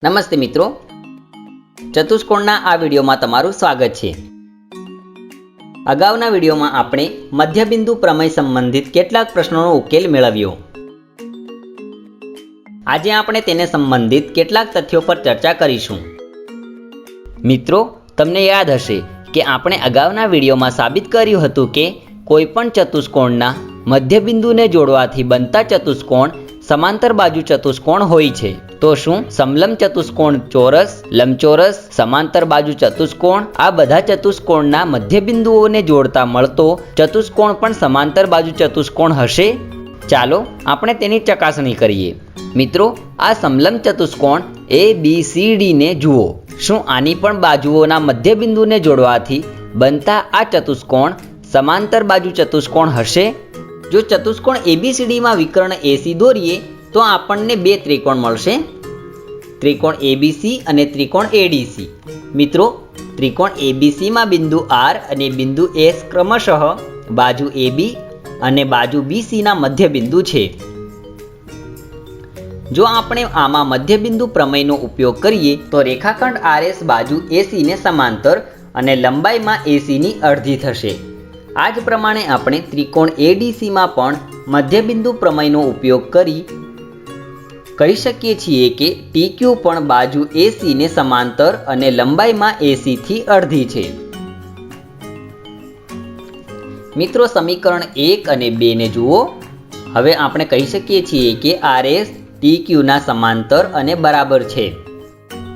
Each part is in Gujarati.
નમસ્તે મિત્રો, ચતુષ્કોણના આ વિડીયોમાં તમારું સ્વાગત છે। અગાઉના વિડીયોમાં આપણે મધ્યબિંદુ પ્રમેય સંબંધિત કેટલાક પ્રશ્નોનો ઉકેલ મેળવ્યો। આજે આપણે તેને સંબંધિત કેટલાક તથ્યો પર ચર્ચા કરીશું। મિત્રો, તમને યાદ હશે કે આપણે અગાઉના વિડીયોમાં સાબિત કર્યું હતું કે કોઈપણ ચતુષ્કોણના મધ્યબિંદુને જોડવાથી બનતા ચતુષ્કોણ સમાંતર બાજુ ચતુષ્કોણ હોય છે। તો શું સમલંબ ચતુષ્કોણ ચોરસ, લંબચોરસ, સમાંતર બાજુ ચતુષ્કોણ આ બધા ચતુષ્કોણના મધ્યબિંદુઓને જોડતા મળતો ચતુષ્કોણ પણ સમાંતર બાજુ ચતુષ્કોણ હશે? ચાલો આપણે તેની ચકાસણી કરીએ। મિત્રો, આ સમલંબ ચતુષ્કોણ ABCD ને જુઓ। શું આની પણ બાજુઓના મધ્યબિંદુને જોડવાથી બનતા આ ચતુષ્કોણ સમાંતર બાજુ ચતુષ્કોણ હશે? જો ચતુષ્કોણ ABCD માં વિકર્ણ AC દોરીએ તો આપણને બે ત્રિકોણ મળશે, ત્રિકોણ ABC અને ત્રિકોણ ADC। મિત્રો, ત્રિકોણ ABC માં બિંદુ R અને બિંદુ S ક્રમશઃ બાજુ AB અને બાજુ BC ના મધ્યબિંદુ છે। જો આપણે આમાં મધ્યબિંદુ પ્રમેયનો ઉપયોગ કરીએ તો રેખાખંડ RS બાજુ AC ને સમાંતર અને લંબાઈમાં AC ની અડધી થશે। આ જ પ્રમાણે આપણે ત્રિકોણ ADC માં પણ મધ્યબિંદુ પ્રમેયનો ઉપયોગ કરી કહી શકીએ છીએ કે TQ પણ બાજુ AC ને સમાંતર અને લંબાઈમાં AC થી અડધી છે। મિત્રો, સમીકરણ 1 અને 2 ને જુઓ। હવે આપણે કહી શકીએ છીએ કે RS TQ ના સમાંતર અને બરાબર છે,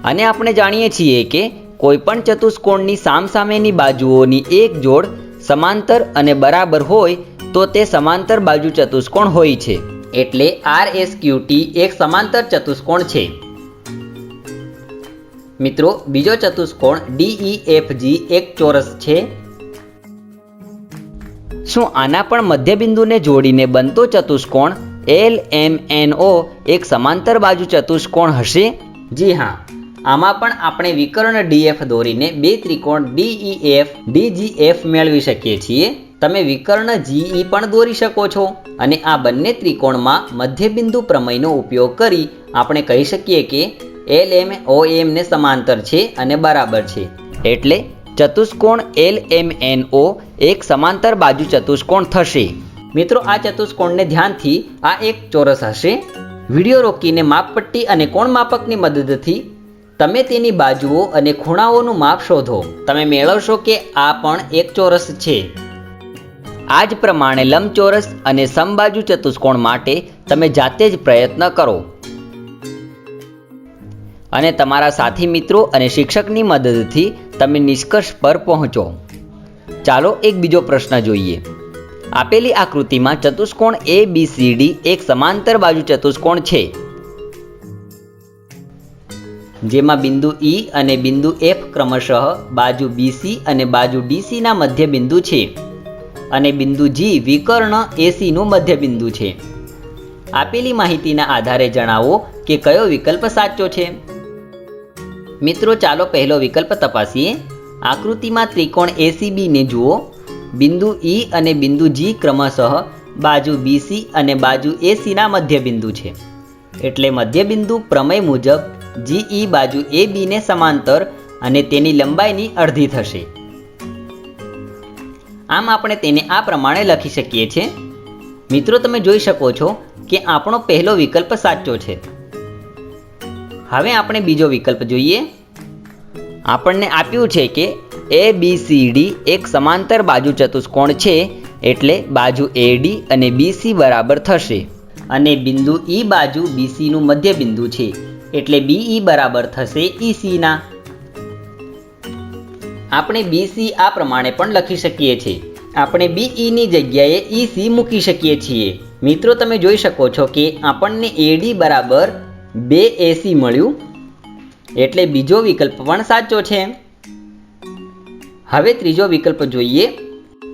અને આપણે જાણીએ છીએ કે કોઈપણ ચતુષ્કોણની સામસામેની બાજુઓની એક જોડ સમાંતર અને બરાબર હોય તો તે સમાંતર બાજુ ચતુષ્કોણ હોય છે, એટલે RSQT એક સમાંતર ચતુષ્કોણ છે। મિત્રો, બીજો ચતુષ્કોણ DEFG એક ચોરસ છે। શું આના પણ મધ્યબિંદુને જોડીને બનતો ચતુષ્કોણ LMNO એક સમાંતર બાજુ ચતુષ્કોણ હશે? જી હા, આમાં પણ આપણે વિકર્ણ DF દોરીને બે ત્રિકોણ DEF DGF મેળવી શકીએ છીએ। તમે વિકર્ણ GE પણ દોરી શકો છો અને આ બંને ત્રિકોણમાં મધ્યબિંદુ પ્રમેયનો ઉપયોગ કરી આપણે કહી શકીએ કે LM OM ને સમાંતર છે અને બરાબર છે, એટલે ચતુષ્કોણ LMNO એક સમાંતર બાજુ ચતુષ્કોણ થશે। મિત્રો, આ ચતુષ્કોણને ધ્યાનથી આ એક ચોરસ હશે। વિડીયો રોકીને માપપટ્ટી અને કોણ માપકની મદદથી તમે તેની બાજુઓ અને ખૂણાઓનું માપ શોધો। તમે મેળવશો કે આ પણ એક ચોરસ છે। આ જ પ્રમાણે લંબચોરસ અને સમબાજુ ચતુષ્કોણ માટે તમે જાતે જ પ્રયત્ન કરો અને તમારા સાથી મિત્રો અને શિક્ષકની મદદથી તમે નિષ્કર્ષ પર પહોંચો। ચાલો એક બીજો પ્રશ્ન જોઈએ। આપેલી આકૃતિમાં ચતુષ્કોણ ABCD એક સમાંતર બાજુ ચતુષ્કોણ છે, જેમાં બિંદુ E અને બિંદુ F ક્રમશઃ બાજુ BC અને બાજુ DC ના મધ્યબિંદુ છે અને બિંદુ G વિકર્ણ AC નું મધ્યબિંદુ છે। આપેલી માહિતીના આધારે જણાવો કે કયો વિકલ્પ સાચો છે। મિત્રો, ચાલો પહેલો વિકલ્પ તપાસીએ। આકૃતિમાં ત્રિકોણ ACB ને જુઓ। બિંદુ E અને બિંદુ G ક્રમશઃ બાજુ BC અને બાજુ AC ના મધ્યબિંદુ છે, એટલે મધ્યબિંદુ પ્રમેય મુજબ GE બાજુ AB ને સમાંતર અને તેની લંબાઈની અડધી થશે। આમ આપણે તેને આ પ્રમાણે લખી શકીએ છીએ। મિત્રો, તમે જોઈ શકો છો કે આપણો પહેલો વિકલ્પ સાચો છે। હવે આપણે બીજો વિકલ્પ જોઈએ। આપણને આપ્યું છે કે ABCD એક સમાંતર બાજુ ચતુષ્કોણ છે, એટલે બાજુ AD અને BC બરાબર થશે અને બિંદુ E બાજુ BC નું મધ્યબિંદુ છે, એટલે BE બરાબર થશે EC ના। આપણે BC આ પ્રમાણે પણ લખી શકીએ છીએ। આપણે BE ની જગ્યાએ EC મૂકી શકીએ છીએ। મિત્રો, તમે જોઈ શકો છો કે આપણને AD બરાબર 2AC મળ્યું, એટલે બીજો વિકલ્પ પણ સાચો છે। હવે ત્રીજો વિકલ્પ જોઈએ।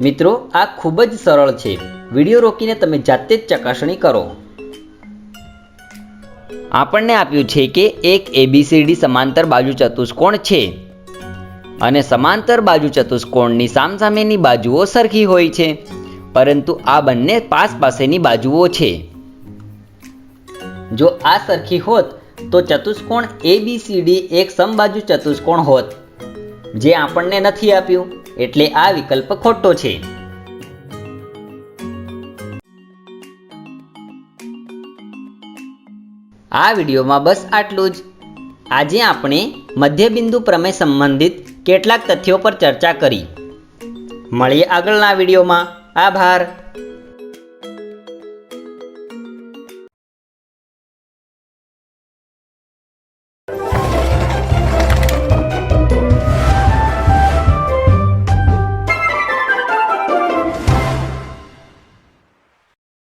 મિત્રો, આ ખૂબ જ સરળ છે। વિડીયો રોકીને તમે જાતે જ ચકાસણી કરો। આપણને આપ્યું છે કે એક ABCD સમાંતર બાજુ ચતુષ્કોણ છે અને સમાંતર બાજુ ચતુષ્કોણની સામસામેની બાજુઓ સરખી હોય છે, પરંતુ આ બંને પાસેની બાજુઓ છે। જો આ સરખી હોત તો ચતુષ્કોણ ABCD એક સમબાજુ ચતુષ્કોણ હોત, જે આપણને નથી આપ્યું, એટલે આ વિકલ્પ ખોટો છે. આ વિડીયોમાં બસ આટલું જ. આજે આપણે મધ્યબિંદુ પ્રમેય સંબંધિત કેટલાક તથ્યો પર ચર્ચા કરી. મળીએ આગળના વિડીયોમાં. આભાર.